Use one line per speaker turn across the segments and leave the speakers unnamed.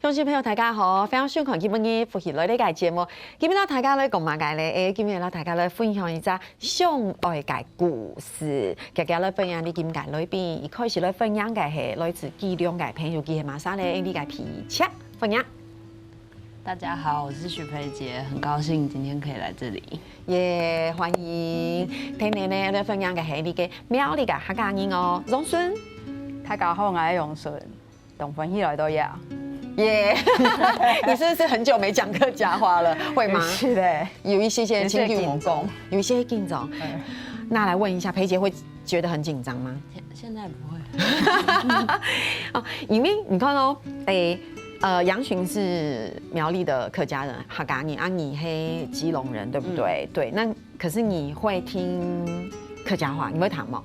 乡亲朋友大家好，非常喜欢今日复习来呢个节目。今日大家咧讲嘛个咧，今日大家咧分享一只相爱嘅故事。大家咧分享你今日裏邊一開始咧分享嘅係來自機良嘅朋友，佢係馬上咧你嘅皮切分享。
大家好，我是许培杰，很高兴今天可以来这里。
耶，欢迎！聽你咧咧分享嘅係你嘅苗栗嘅客家人哦，榮順。
大家好，我係榮順，同歡喜來到呀。
耶！你是不是很久没讲客家话了？会吗？
是的，
有一些情绪猛攻，有一些紧张。那来问一下，裴杰会觉得很紧张吗？
现在不会。
哦，因为你看哦，杨巡是苗栗的客家人，客家人啊，你是基隆人，对不对？对，那可是你会听客家话，你会谈吗？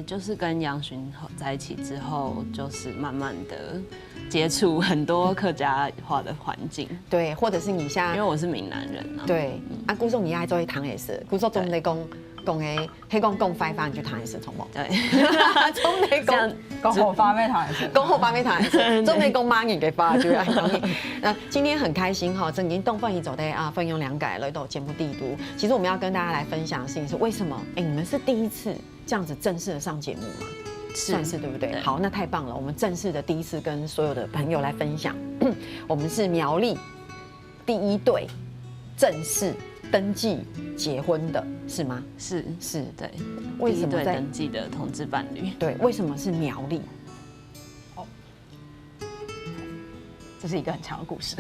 就是跟杨巡在一起之后，就是慢慢的接触很多客家话的环境。
对，或者是你像，
因为我是闽南人啊。
对，啊，古时你爱做一堂也是，古时总得讲诶，黑讲快饭就谈也是，从冇。
对，
总得
讲好发咩谈也是，
讲好发咩谈也是，总得讲妈你给发就要讲你。那今天很开心哈，正经东方一走的啊，分用两改来到节目地图。其实我们要跟大家来分享的事情是为什么？你们是第一次这样子正式的上节目吗？算是对不对？好，那太棒了，我们正式的第一次跟所有的朋友来分享，我们是苗栗第一对正式登记结婚的，是吗？
是，对。
为什么
第一对登记的同志伴侣？
对，为什么是苗栗？
哦，这是一个很长的故事。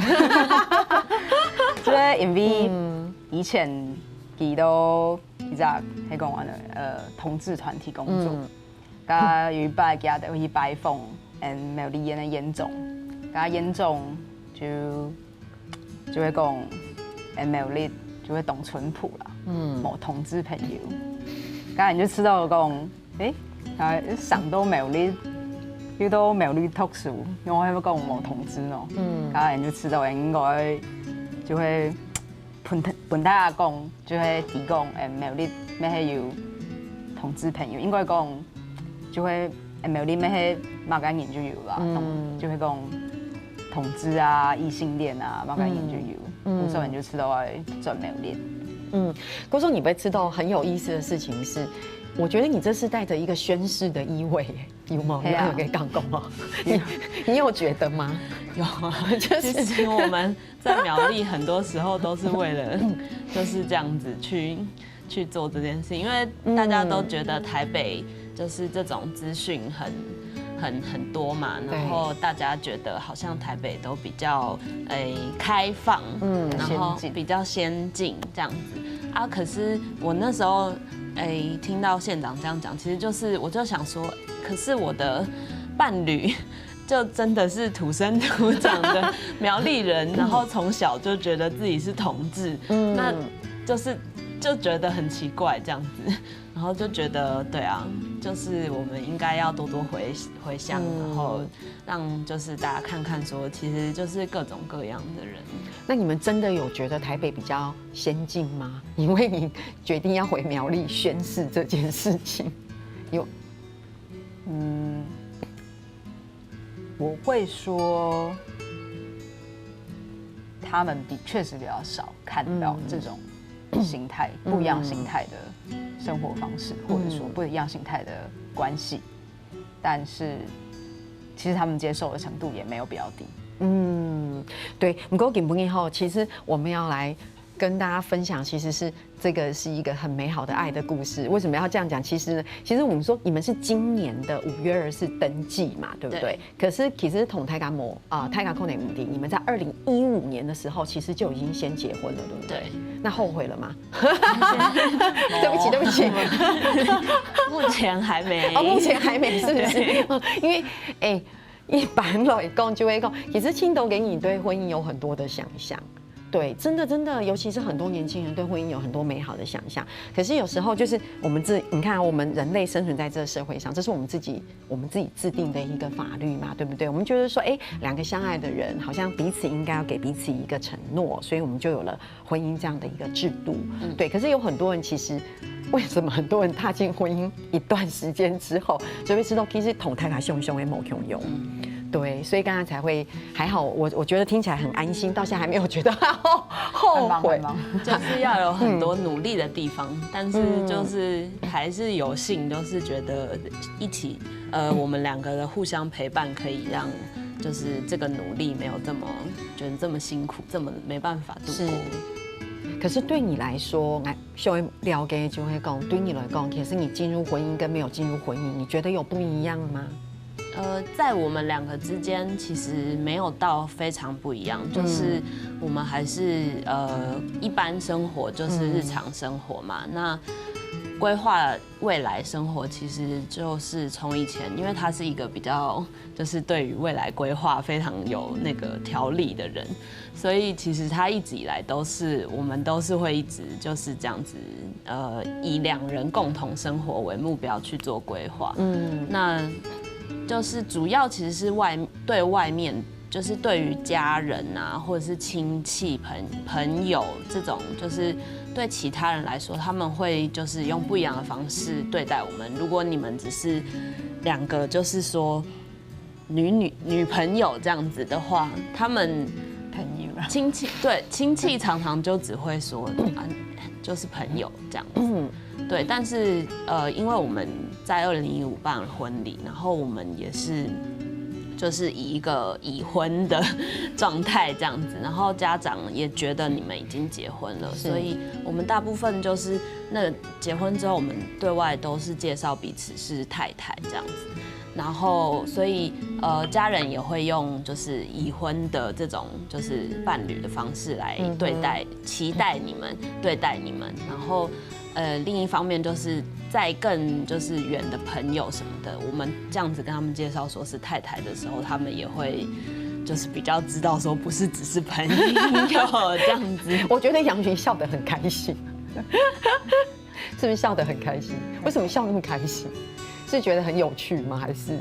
就是因为以前佢都其實喺講話同志團體工作，咁有一擺佢哋去拜訪苗栗嘅嚴總，咁嚴總就會講苗栗就會懂淳樸啦，冇同志朋友，咁你就知道講，上到苗栗，去到苗栗讀書，我喺度講冇同志咯，咁你就知道應該就會。本大家講就係提供苗栗咩係要同志朋友，應該講就係苗栗咩係馬家人就有啦，就會講同志啊、異性戀啊，馬家人就有，所以你就知道轉苗栗。
郭總，你被知道很有意思的事情是，我覺得你這是帶着一個宣誓的意味，有嗎？有給講過嗎？你有覺得嗎？
有啊，其實我們在苗栗很多時候都是為了就是這樣子去做這件事，因為大家都覺得台北就是這種資訊很多嘛，然後大家覺得好像台北都比較開放，然後比較先進這樣子啊。可是我那時候聽到縣長這樣講，其實就是我就想說，可是我的伴侶就真的是土生土長的苗栗人，然後從小就覺得自己是同志，那就覺得很奇怪這樣子，然後就覺得對啊，就是我們應該要多多回鄉，然後讓就是大家看看說，其實就是各種各樣的人。
那你們真的有覺得台北比較先進嗎？因為你決定要回苗栗宣誓這件事情，有，
我會說，他們確實比較少看到這種形態、不一樣形態的生活方式，或者說不一樣形態的關係，但是其實他們接受的程度也沒有比較低。
對，不過根本後，其實我們要來跟大家分享，其實是這個是一個很美好的愛的故事。為什麼要這樣講？其實我們說你們是今年的5月24登記嘛，對不對？可是其實同泰嘎扣內母弟，你們在2015年的時候，其實就已經先結婚了，對不對？對。那後悔了嗎？對不起，
目前還沒。
目前還沒，是不是？因為一般來講就會講，其實青島給你對婚姻有很多的想象。对，真的，尤其是很多年轻人对婚姻有很多美好的想象。可是有时候就是你看，我们人类生存在这个社会上，这是我们自己制定的一个法律嘛，对不对？我们觉得说，两个相爱的人好像彼此应该要给彼此一个承诺，所以我们就有了婚姻这样的一个制度。对，可是有很多人其实。为什么很多人踏进婚姻一段时间之后，就会知道其实同太太凶凶的某凶凶？对，所以刚刚才会还好，我觉得听起来很安心，到现在还没有觉得后悔，
就是要有很多努力的地方，但是就是还是有幸，就是觉得一起我们两个的互相陪伴，可以让就是这个努力没有觉得这么辛苦，这么没办法度过。
可是对你来说，稍微了解就会讲，对你来讲，其实你进入婚姻跟没有进入婚姻，你觉得有不一样吗？
在我们两个之间，其实没有到非常不一样，就是我们还是一般生活，就是日常生活嘛。那规划未来生活，其实就是从以前，因为他是一个比较就是对于未来规划非常有那个条理的人，所以其实他一直以来我们都是会一直就是这样子，以两人共同生活为目标去做规划。那就是主要其实是对外面，就是对于家人啊，或者是亲戚朋友这种，就是对其他人来说，他们会就是用不一样的方式对待我们。如果你们只是两个，就是说女朋友这样子的话，他们亲戚常常就只会说就是朋友这样子。对，但是因为我们在2015办了婚礼，然后我们也是就是以一个已婚的状态这样子，然后家长也觉得你们已经结婚了，所以我们大部分就是那结婚之后，我们对外都是介绍彼此是太太这样子。然后，所以家人也会用就是已婚的这种就是伴侣的方式来对待、期待你们、对待你们。然后，另一方面就是在更就是远的朋友什么的，我们这样子跟他们介绍说是太太的时候，他们也会就是比较知道说不是只是朋友这样子。
我觉得杨群笑得很开心，是不是笑得很开心？为什么笑那么开心？是觉得很有趣吗？还是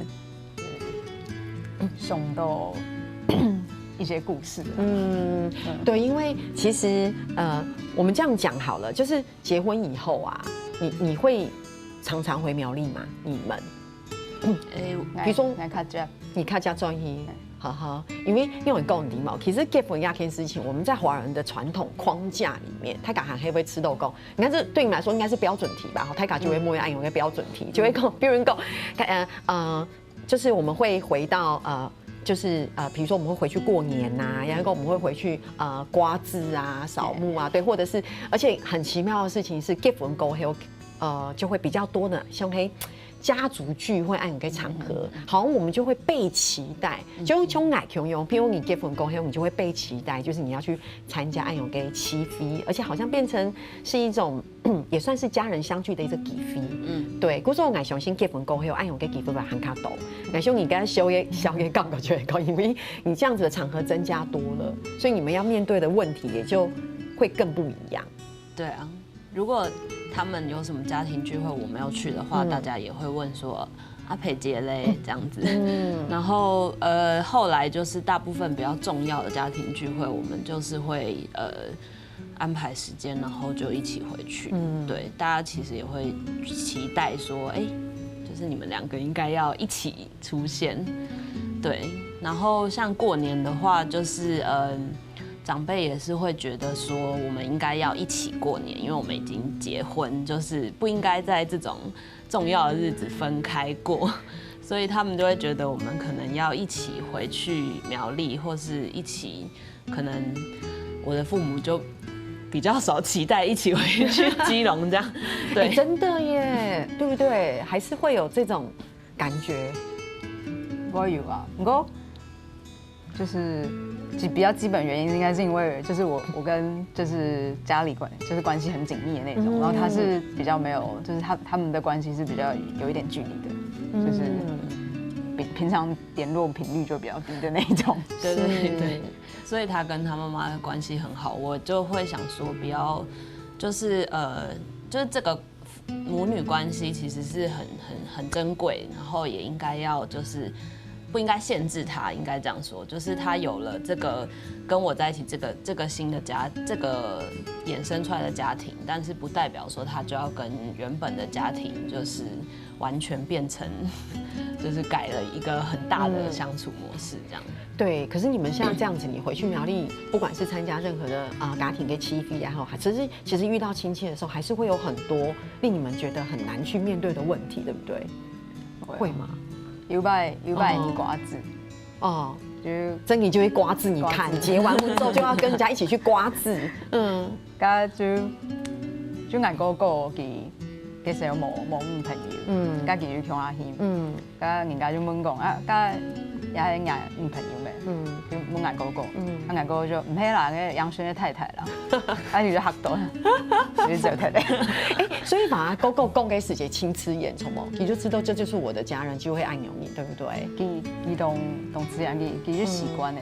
想到一些故事？
对，因为其实我们这样讲好了，就是结婚以后啊，你会常常回苗栗吗？你们？比如说你看家专业。呵呵，因为我够礼貌。其实结婚这件事情，我们在华人的传统框架里面，泰嘎还会不会吃豆糕？你看这对你们来说应该是标准题吧？泰嘎就会摸按有一个标准题，就会讲，比如讲，就是我们会回到就是比如说我们会回去过年呐，然后我们会回去刮枝啊、扫墓啊，对，或者是而且很奇妙的事情是结婚过后，就会比较多的像黑。家族聚会按一个场合，好像我们就会被期待，就从哪穷用，譬如你结婚过后，你就会被期待，就是你要去参加按有给七飞，而且好像变成是一种也算是家人相聚的一个礼飞。对，古时候我相信结婚过后按有给礼飞把喊卡抖，乃兄你跟他宵夜杠个就会高，因为你这样子的场合增加多了，所以你们要面对的问题也就会更不一样。
对啊。如果他们有什么家庭聚会我没有去的话，大家也会问说阿培姐嘞这样子。然后后来就是大部分比较重要的家庭聚会，我们就是会安排时间，然后就一起回去。对，大家其实也会期待说，就是你们两个应该要一起出现。对，然后像过年的话，就是长辈也是会觉得说，我们应该要一起过年，因为我们已经结婚，就是不应该在这种重要的日子分开过，所以他们就会觉得我们可能要一起回去苗栗，或是一起，可能我的父母就比较少期待一起回去基隆这样。对，
真的耶，对不对？还是会有这种感觉。
我有啊，不过就是比较基本原因，应该是因为就是我跟就是家里关系很紧密的那种，然后他是比较没有，就是他们的关系是比较有一点距离的，就是平常联络频率就比较低的那种。
对，所以他跟他妈妈的关系很好，我就会想说不要，就是就是这个母女关系其实是很珍贵，然后也应该要就是不应该限制他，应该这样说，就是他有了这个跟我在一起这个新的家，这个衍生出来的家庭，但是不代表说他就要跟原本的家庭就是完全变成，就是改了一个很大的相处模式这样。
对，可是你们像这样子，你回去苗栗，不管是参加任何的家庭嘅起飛也好，其實遇到親戚的時候，還是會有很多令你們覺得很難去面對的問題，對不對？會嗎？
有擺你瓜子
哦，就珍妮就會刮字，你看結完婚之後就要跟人家一起去刮字，
加就外哥哥佢時候冇朋友，加佢就向阿謙，加人家就問講加也係嗌女朋友咩？就問嗌哥哥，嗌哥哥就唔係啦，嘅楊璇嘅太太啦，跟住就嚇到，就只有太太。
所以把哥哥講給師姐親吃鹽，從冇，你就知道這就是我的家人，就會愛用你，對不對？
佢當自然，佢就習慣了，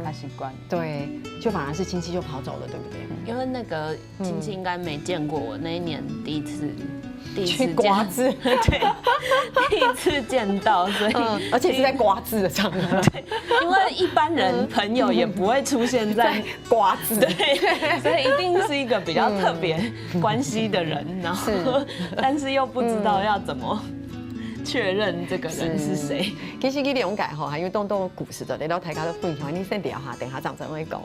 他習慣。
對，就反而是親戚就跑走了，對不對？
因為那個親戚應該沒見過我那一年第一次
去刮字，
對，第一次見到，所以
而且是在刮字的場合，
對，因為一般人朋友也不會出現在
刮字，
對，所以一定是一個比較特別關係的人，然後但是又不知道要怎麼確認這個人是誰。
其實佢了解吼，還有當多故事的，你都睇下都分享，你先聊下，等下張真會講。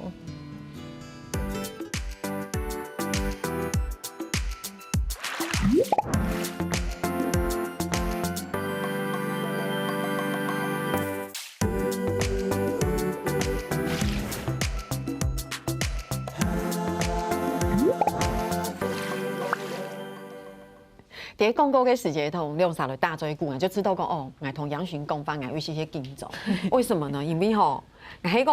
在廣告嘅時節同兩三個大追顧，就知道講哦，我同楊璇講翻，我有些競爭。為什麼呢？因為吼，我喺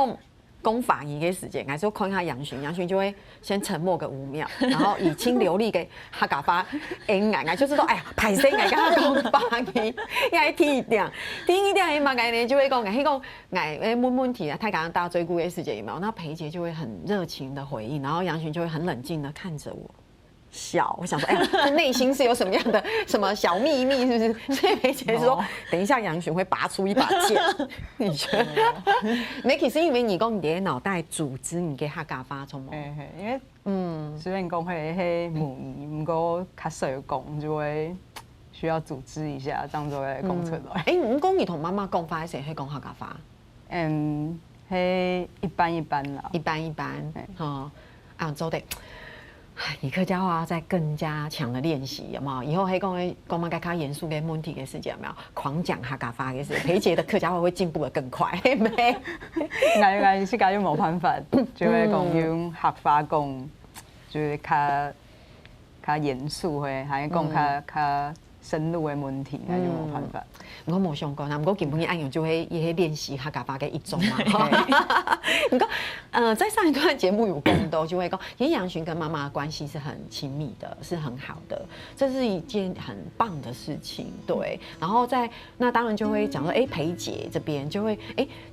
講法語嘅時節，我就看下楊璇，楊璇就會先沉默個5秒，然後以清流利嘅客家話應我就知道，哎呀，排聲我跟他講法語，因為聽一點嘅嘛，我呢就會講，我喺講我問問題啊，太講大追顧嘅時節有沒有？那裴姐就會很熱情的回應，然後楊璇就會很冷靜的看着我。笑，我想說，哎呀，這內心是有什麼樣的什麼小秘密，是不是？所以梅姐說，等一下楊璇會拔出一把劍，你覺得？梅其實因為你講你的腦袋組織你嘅客家話，從冇？
因為雖然講係母語，不過較少講就會需要組織一下，這樣就會講出來。
唔講你同媽媽講話嗰時係講客家話？
係一般啦，
一般，哦，啊，做得。你客家話在更加強的練習，有冇？以後喺講乜更加嚴肅嘅問題嘅時節，有冇？狂講客家話嘅時，裴姐的客家話會進步得更快，係咪？
我世界都冇辦法，就係講用客話講，就是較嚴肅嘅，係講較深入嘅問題，就冇辦法。我
冇想過，不過基本嘅按樣就會也練習客家話嘅一種嘛。不過，在上一段節目有講到，就會講，其實楊璇跟媽媽的關係是很親密的，是很好的，這是一件很棒的事情，對。然後那當然就會講說，裴姐這邊就會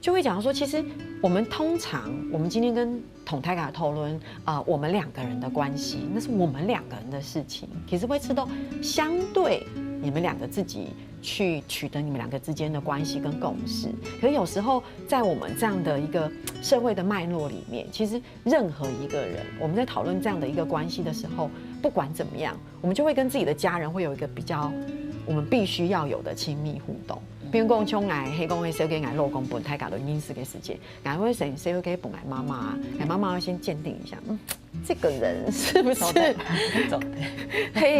講說，其實我們通常，我們今天跟統太太討論我們兩個人的關係，那是我們兩個人的事情，其實會知道相對你們兩個自己去取得你們兩個之間的關係跟共識。可是有時候在我們這樣的一個社會的脈絡裡面，其實任何一個人，我們在討論這樣的一個關係的時候，不管怎麼樣，我們就會跟自己的家人會有一個比較我們必須要有的親密互動。比如講，像我係講嘅小給我老公本太搞到認識嘅時間，我會成小給本我媽媽，我媽媽要先鑑定一下，這個人是不是可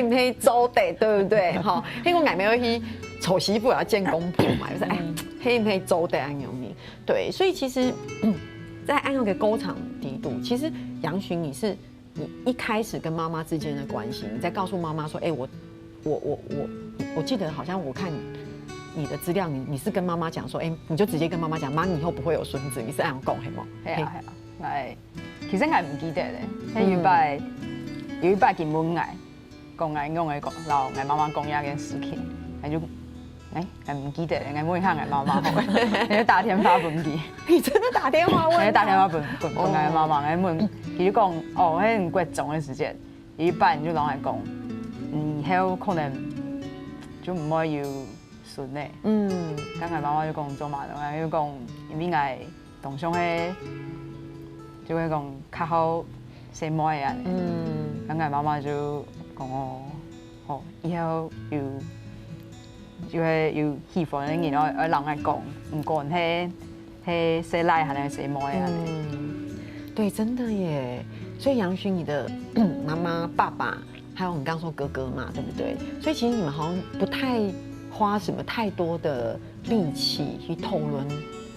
唔可以做得，對不對？哈，迄個我咪要去娶媳婦要見公婆嘛，就是可唔可以做得安樣呢？對，所以其實，在安樣嘅高場低度，其實楊璇你一開始跟媽媽之間的關係，你在告訴媽媽說，我記得好像我看你的資料，你是跟媽媽講說，你就直接跟媽媽講，媽，你以後不會有孫子，你是這樣講係嗎？
係啊，其實我唔記得咧，有一擺見問我講老我媽媽講一件事情，我唔記得，我問下我媽媽，我就打電話問佢，
你真的打電話問？
我打電話問我媽媽，我問佢就講，喺國中嘅時節，有一擺就講，以後可能就唔可以要顺的，刚才妈妈就讲做嘛，就讲因为爱同乡的，就会讲较好生妹啊，刚才妈妈就讲以后就会有希望的，然后人来讲，唔管嘿生奶还是生妹啊。
对，真的耶。所以杨勋，你的妈妈、爸爸，还有你刚刚说哥哥嘛，对不对？所以其实你们好像不太花什么太多的力气去讨论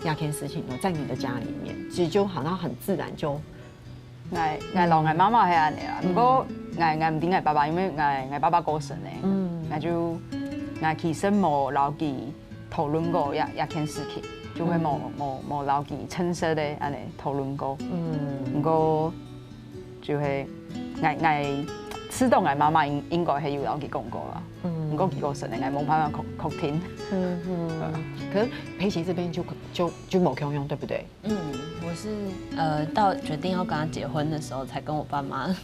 亚件事情在你的家里面，其实就好像很自然就。
我媽媽係安尼啦，不過我唔點我爸爸，因為我爸爸過身咧，我就其實冇留記討論過一件事情，就會冇留記親切的安尼討論過，不過就係我知道我媽媽應該係有留記講過啦，不過佢過身咧，我冇辦法確聽。
可是裴琪這邊就冇共用，對不對？
我是到決定要跟他結婚的時候，才跟我爸媽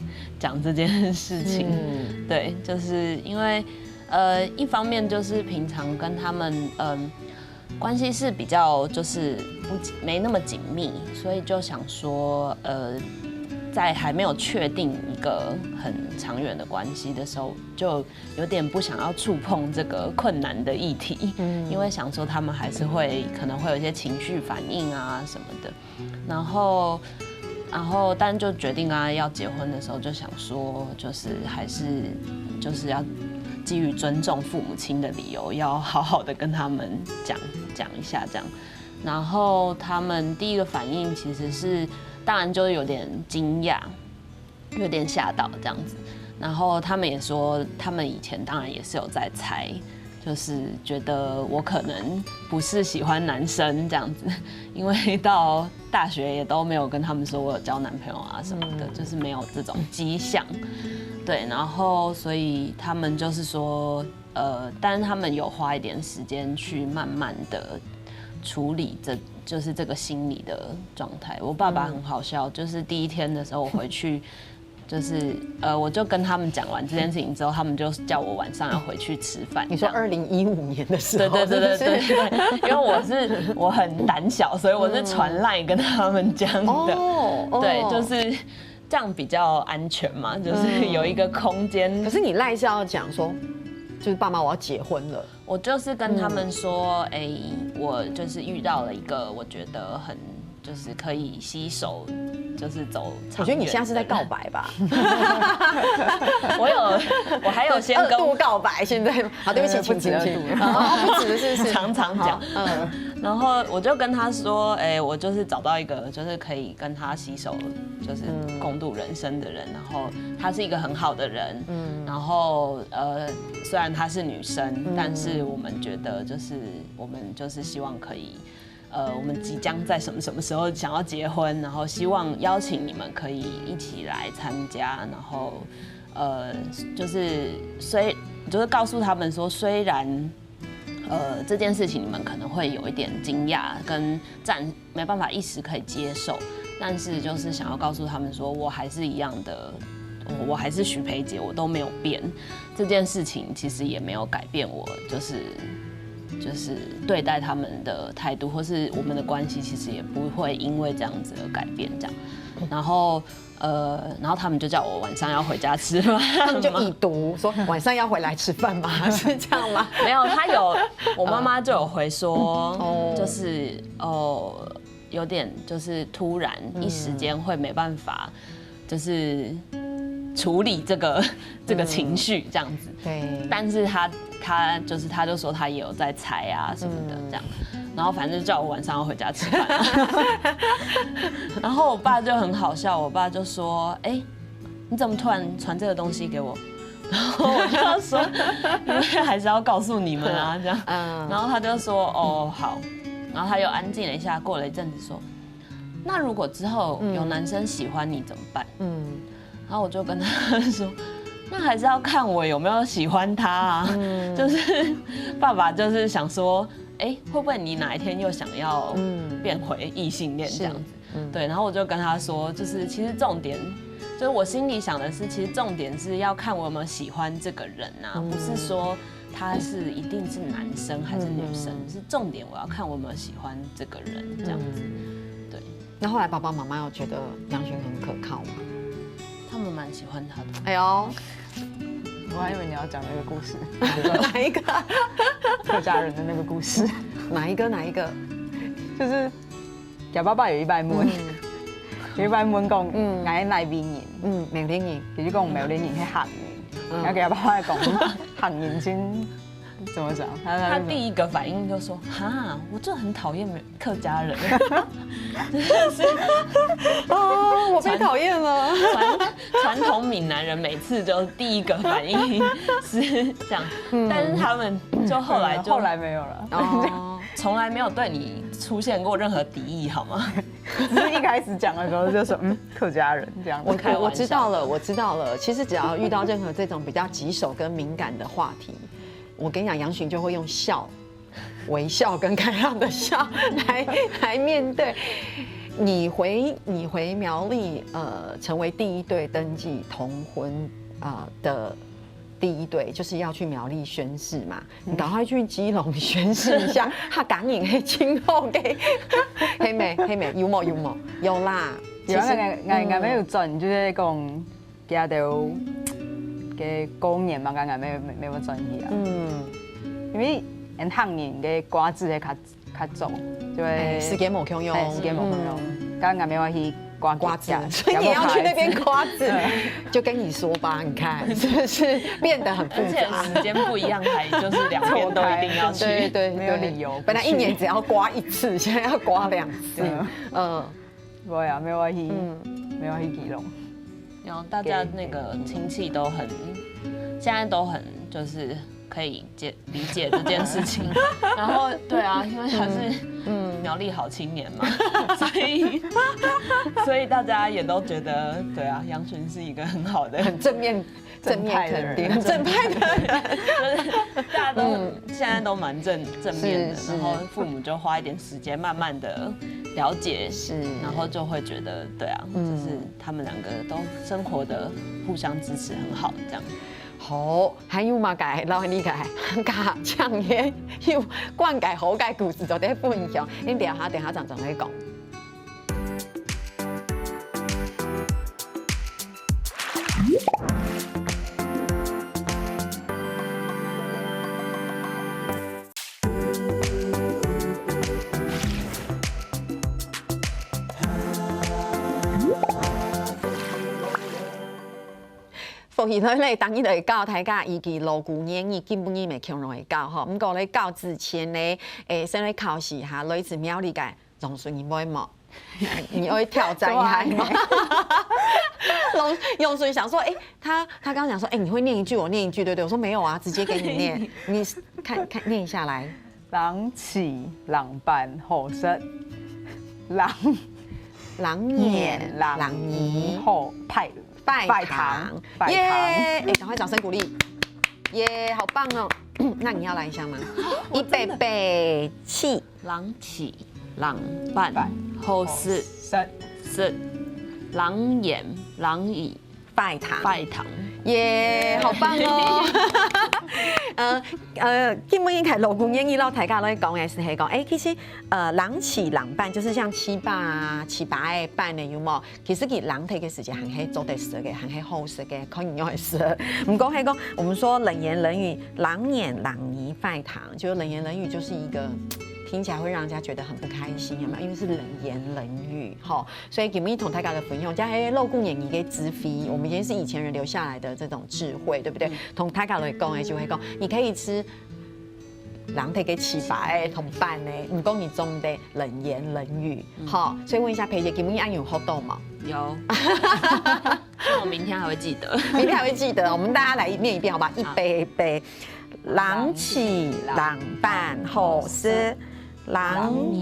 講這件事情。對，就是因為一方面就是平常跟他們關係是比較就是沒那麼緊密，所以就想說在還沒有確定一個很長遠的關係的時候，就有點不想要觸碰這個困難的議題，因為想說他們還是可能會有一些情緒反應啊什麼的，然後但就決定跟他要結婚的時候，就想說就是還是就是要基於尊重父母親的理由，要好好的跟他們講一下這樣，然後他們第一個反應其實是。當然就有點驚訝，有點嚇到這樣子。然後他們也說，他們以前當然也是有在猜，就是覺得我可能不是喜歡男生這樣子，因為到大學也都沒有跟他們說我有交男朋友啊什麼的，就是沒有這種跡象。對，然後所以他們就是說，但是他們有花一點時間去慢慢的處理就是這個心理的狀態。我爸爸很好笑，就是第一天的時候我回去，就是我就跟他們講完這件事情之後，他們就叫我晚上要回去吃飯。
你說2015年的時候？對，
因為我很膽小，所以我是傳 LINE 跟他們講的。對，就是這樣比較安全嘛，就是有一個空間。
可是你LINE是要講說，就是爸媽我要結婚了。
我就是跟他們說，我就是遇到了一個我覺得很就是可以攜手，就是走長遠。
我覺得你現在是在告白吧？
我還有先跟
2度告白，現在好，對不起，請。不止是
常常講。然後我就跟他說，我就是找到一個就是可以跟他攜手，就是共度人生的人。然後他是一個很好的人。然後雖然她是女生，但是我們覺得就是我們就是希望可以。我們即將在什麼什麼時候想要結婚，然後希望邀請你們可以一起來參加，然後就是告訴他們說，雖然這件事情你們可能會有一點驚訝跟沒辦法一時可以接受，但是就是想要告訴他們說，我還是一樣的，我還是許培杰，我都沒有變，這件事情其實也沒有改變我，就是對待他們的態度，或是我們的關係，其實也不會因為這樣子而改變。這樣，然後他們就叫我晚上要回家吃飯，
他們就已讀說晚上要回來吃飯嗎？是這樣嗎？
沒有，我媽媽就有回說，就是有點就是突然一時間會沒辦法，就是處理這個情緒這樣子。對，但是他就說他也有在猜啊什麼的這樣，然後反正就叫我晚上要回家吃飯。然後我爸就很好笑，我爸就說：“你怎麼突然傳這個東西給我？”然後我就說：“因為還是要告訴你們啊，這樣。”然後他就說：“哦，好。”然後他又安靜了一下，過了一陣子說：“那如果之後有男生喜歡你怎麼辦？”然後我就跟他說。那還是要看我有沒有喜歡他啊，就是爸爸就是想說，會不會你哪一天又想要變回異性戀這樣子？對，然後我就跟他說，就是其實重點，就是我心裡想的是，其實重點是要看我有沒有喜歡這個人啊，不是說他是一定是男生还是女生，是重点我要看我有没有喜欢这个人这样子。对。
那后来爸爸妈妈有觉得杨巡很可靠吗？
他们蛮喜欢他的。
哎呦，
我还以为你要讲那个故事，
哪一个？
客家人的那个故事，
哪一个？
就是假爸爸有一摆问，有一摆问讲，爱哪边人？
苗栗人，
就是讲苗栗人去行人，然后给他爸爸讲行人先怎么讲？
他第一个反应就说：“哈，我真的很讨厌客家人。”
哦，我被讨厌了。
传统闽南人每次就第一个反应是这样，但是他们就后来
没有了，
哦，
从来没有对你出现过任何敌意，好吗？
只是一开始讲的时候就说客家人这样。
我知道了。其实只要遇到任何这种比较棘手跟敏感的话题，我跟你讲，杨巡就会用笑、微笑跟开朗的笑来面对。你回苗栗，成为第一对登记同婚的第一对，就是要去苗栗宣誓嘛。你赶快去基隆宣誓一下，他赶紧黑今后给黑妹有冇有啦。
有啊，我没有准，就是讲家到嘅公年嘛，我没有准去啊。因为人汉人嘅瓜子係較早，就會
時間冇共用，
時間冇共用。剛剛沒有去瓜子，
所以你要去那邊瓜子，就跟你說吧，你看是不是變得很複雜？
而且時間不一樣，還就是兩邊都一定要去，
對，
沒有理由。
本來一年只要刮一次，現在要刮2次。
對啊，沒有去基隆。
然後大家那個親戚都很，現在都很就是。可以理解這件事情，然後對啊，因為他是苗栗好青年嘛，所以大家也都覺得對啊，楊巡是一個很好的、
很正面肯定、正派的人，
就是大家都現在都蠻正面的，然後父母就花一點時間慢慢的了解，然後就會覺得對啊，就是他們兩個都生活的互相支持很好，這樣。
好，還有嘛？介老你介家長嘅要灌溉好嘅故事就喺分享，你等下陣會講。福氣佢咧，當然就會教大家以及鑼鼓演繹基本嘅咪強容易教吼。唔過咧教之前咧，先嚟考試下類似苗栗嘅榕樹你會冇？你會挑戰一下嗎？榕樹想說，他剛剛講說，你會念一句，我念一句，對對，我說沒有啊，直接給你念，你看念一下來。
人起人辦好食，
人言人語
好派。拜堂，
耶！趕快掌聲鼓勵，耶，好棒哦！那你要來一下嗎？預備起，
人起人辦好事，人言人語拜堂，耶，好棒哦！基本應該鑼鼓演繹老大家來講嘅是係講，其實人起人辦就是像七八嘅辦嘅有冇？其實佢人體嘅事情係喺做得事嘅，係喺好事嘅，可以用嘅事。唔講係講，我們說冷言冷語，人言人語拜堂，就冷言冷語就是一個。聽起來會讓人家覺得很不開心，係嘛？因為是冷言冷語，哈，所以給我們同大家的分享，加喺鑼鼓演繹嘅智慧，我們也是以前人留下來的這種智慧，對不對？同大家來講，就會講，你可以吃人體嘅七百同伴呢，唔講你中的冷言冷語，好，所以問一下培姐，給我們按有活動嗎？有，我明天還會記得，
明天還會記得，我們大家來念一遍，好吧？預備，人起人辦好事。人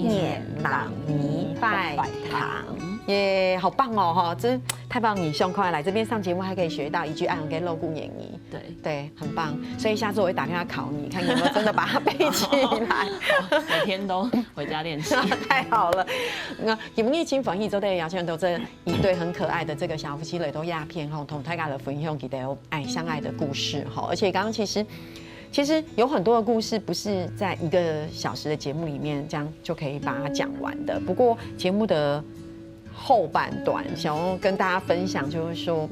言人語拜堂，耶，好棒哦！哈，真太棒！你胸快来这边上节目，还可以学到一句爱用跟锣鼓演绎，对，很棒。所以下次我会打电话考你，看有没有真的把它背起来。
每天都回家练习，
太好了。那有没有请防疫周的邀请到这一对很可爱的这个小夫妻来都鸦片哈，同大家的分享佢哋愛相愛的故事哈。而且剛剛其實其实有很多的故事不是在1个小时的节目里面这样就可以把它讲完的。不过节目的后半段想要跟大家分享，就是说，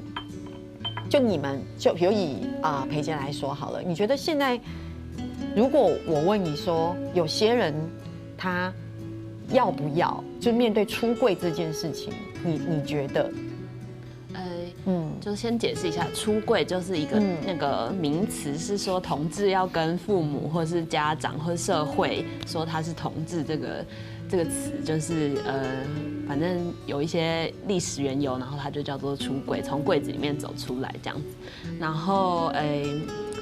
就你们就比如以裴姐来说好了，你觉得现在如果我问你说，有些人他要不要就面对出柜这件事情，你觉得？
就先解释一下，出柜就是一个那个名词，是说同志要跟父母或是家长或是社会说他是同志，这个词就是反正有一些历史缘由，然后它就叫做出柜，从柜子里面走出来这样子。然后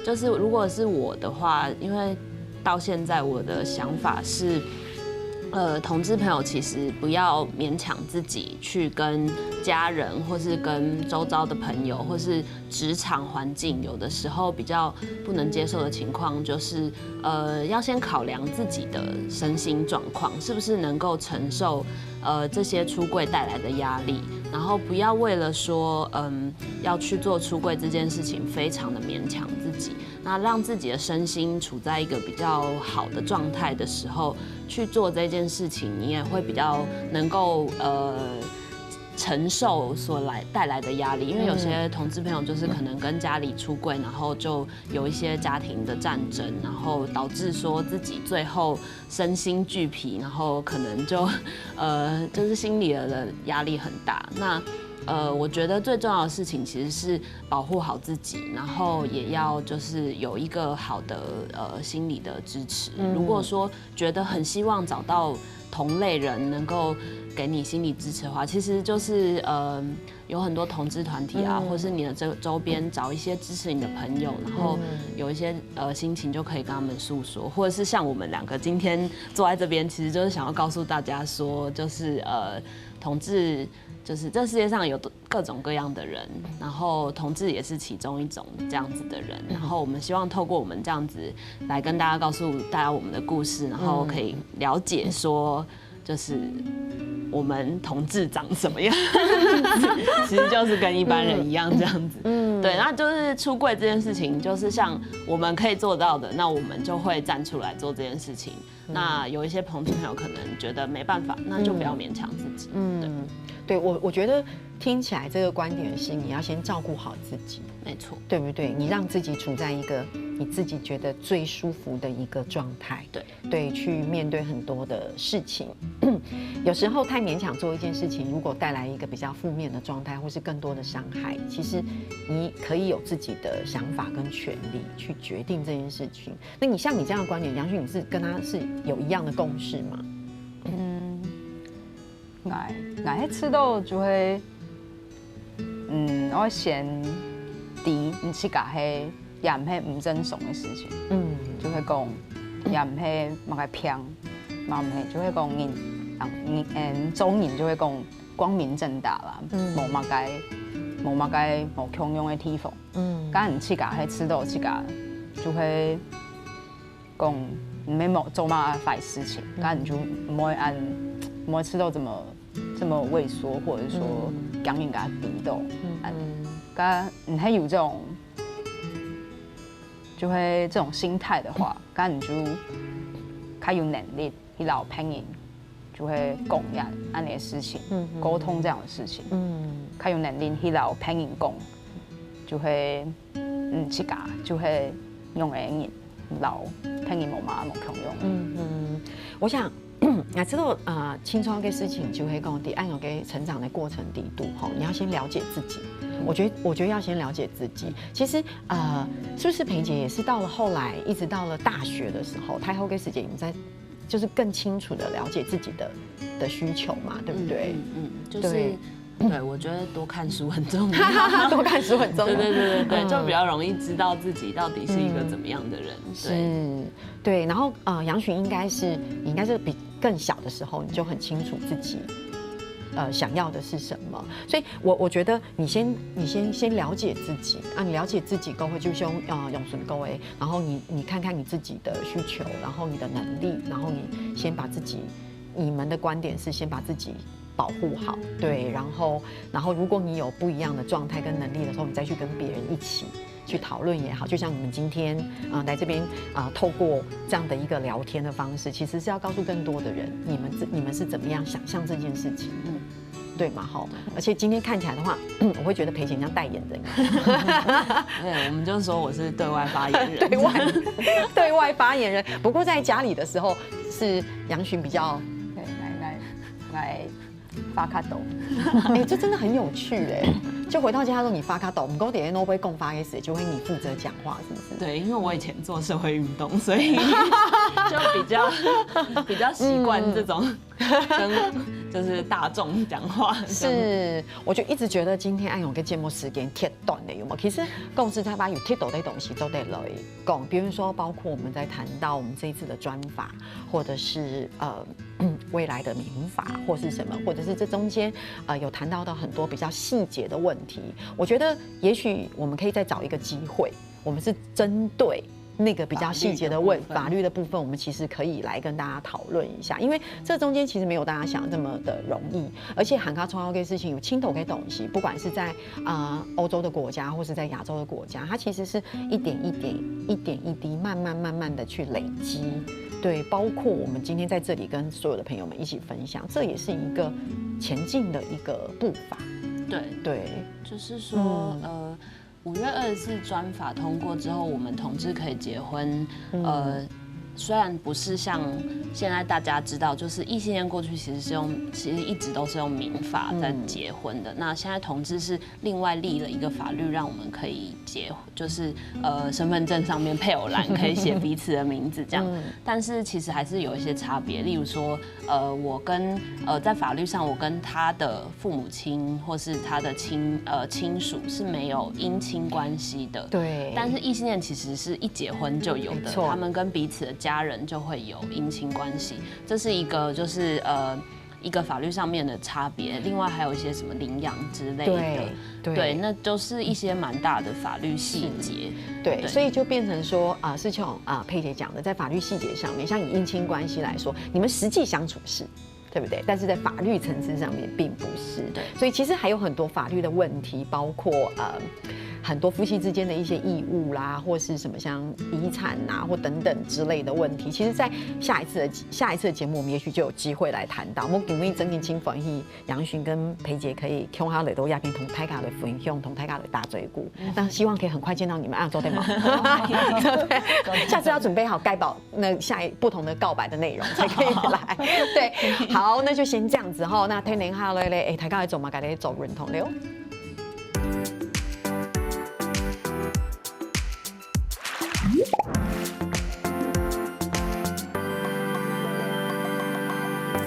就是如果是我的话，因为到现在我的想法是。同志朋友其实不要勉强自己去跟家人，或是跟周遭的朋友，或是职场环境，有的时候比较不能接受的情况，就是要先考量自己的身心状况，是不是能够承受这些出柜带来的压力，然后不要为了说要去做出柜这件事情，非常的勉强自己。那让自己的身心处在一个比较好的状态的时候去做这件事情，你也会比较能够承受所带来的压力。因为有些同志朋友就是可能跟家里出柜，然后就有一些家庭的战争，然后导致说自己最后身心俱疲，然后可能就是心理的压力很大。那我觉得最重要的事情其实是保护好自己，然后也要就是有一个好的心理的支持。如果说觉得很希望找到同类人能够给你心理支持的话，其实就是有很多同志团体啊，或是你的周边找一些支持你的朋友，然后有一些心情就可以跟他们诉说，或者是像我们2个今天坐在这边，其实就是想要告诉大家说，就是同志。就是这世界上有各种各样的人，然后同志也是其中一种这样子的人。然后我们希望透过我们这样子来跟大家告诉大家我们的故事，然后可以了解说，就是我们同志长什么样子，其实就是跟一般人一样这样子。对，那就是出柜这件事情，就是像我们可以做到的，那我们就会站出来做这件事情。那有一些同志朋友可能觉得没办法，那就不要勉强自己。
对，我觉得听起来这个观点是你要先照顾好自己，
没错，
对不对？你让自己处在一个你自己觉得最舒服的一个状态，对，去面对很多的事情。有时候太勉强做一件事情，如果带来一个比较负面的状态，或是更多的伤害，其实你可以有自己的想法跟权利去决定这件事情。那你像你这样的观点，杨旭，你是跟他是有一样的共识吗？
我吃到就会，我先唔去甲迄也唔係唔正常嘅事情，就會講也唔係乜嘅偏，嘛唔係就會講中人就會講光明正大啦，冇乜嘅冇強用嘅地方，咁唔去甲迄吃到去甲就會講唔係冇做乜壞事情，咁你就唔會吃到這麼畏縮，或者說強硬甲逼到，咁唔係有這種。就會這種心態的話，咁你就較有能力去老朋友就會講安尼的事情，溝通這樣的事情，較有能力去老朋友講，就會去講就會用嘅人老朋友冇嘛冇強用。
我想。也知道青春嘅事情就會講，在按有嘅成長的過程底度，你要先了解自己。我覺得要先了解自己。其實是不是裴姐也是到了後來，一直到了大學的時候，太後嘅時間，你在就是更清楚的了解自己的需求嘛，對不對？
就是對，我覺得多看書很重要，
多看書很重要。
對，就比較容易知道自己到底是一個怎麼樣的人。
是，對。然後楊珣應該是比更小的時候，你就很清楚自己想要的是什麼。所以我覺得你先了解自己啊，你了解自己夠會就用順夠誒，然後你看看你自己的需求，然後你的能力，然後你先把自己，你們的觀點是先把自己保護好，對，然後如果你有不一樣的狀態跟能力的時候，你再去跟別人一起去讨论也好，就像你们今天来这边透过这样的一个聊天的方式，其实是要告诉更多的人，你们是怎么样想象这件事情。对嘛哈，而且今天看起来的话，我会觉得裴姐像代言人。
对，我们就说我是对外发言人，
对外发言人。不过在家里的时候，是杨巡比较
来发卡抖。
哎，这真的很有趣哎。就回到家之后，你发卡抖，我们高点 Nobel 共发 S， 就会你负责讲话，是不是？
对，因为我以前做社会运动，所以就比较习惯这种跟就是大众讲话。
是，我就一直觉得今天安永跟节目时间贴短的有没有？其实公司他把有贴短的东西都得来讲，比如说包括我们在谈到我们这一次的专法，或者是未来的民法或是什么，或者是这中间有谈到很多比较细节的问题，我觉得也许我们可以再找一个机会，我们是针对那个比较细节的法律的部分，我们其实可以来跟大家讨论一下，因为这中间其实没有大家想的这么的容易，而且韩卡重要的事情有亲头给东西，不管是在欧洲的国家或是在亚洲的国家，它其实是一点一滴，慢慢的去累积。对，包括我们今天在这里跟所有的朋友们一起分享，这也是一个前进的一个步伐。对，
就是说5月24专法通过之后，我们同志可以结婚。虽然不是像现在大家知道，就是异性恋过去其实一直都是用民法在结婚的。那现在同志是另外立了一个法律，让我们可以结婚，就是身份证上面配偶栏可以写彼此的名字这样。但是其实还是有一些差别，例如说我跟在法律上我跟他的父母亲或是他的亲属是没有姻亲关系的。
对。
但是异性恋其实是一结婚就有的，他们跟彼此的家人就会有姻亲关系，这是一个就是一个法律上面的差别。另外还有一些什么领养之类的，对，那都是一些蛮大的法律细节。
对，所以就变成说是像佩姐讲的，在法律细节上面，像以姻亲关系来说，你们实际相处是。对不对？但是在法律层次上面并不是，对，所以其实还有很多法律的问题，包括很多夫妻之间的一些义务啦，或是什么像遗产啊或等等之类的问题。其实，在下一次的节目，我们也许就有机会来谈到。我们真心请欢喜杨巡跟裴姐可以听下来都亚边同大家的分享，同大家的大嘴鼓。那希望可以很快见到你们做对吗？对，下次要准备好那不同的告白的内容才可以来。对，好，那就先这样子哈。那听您下来咧，大家来做嘛，家己做认同了。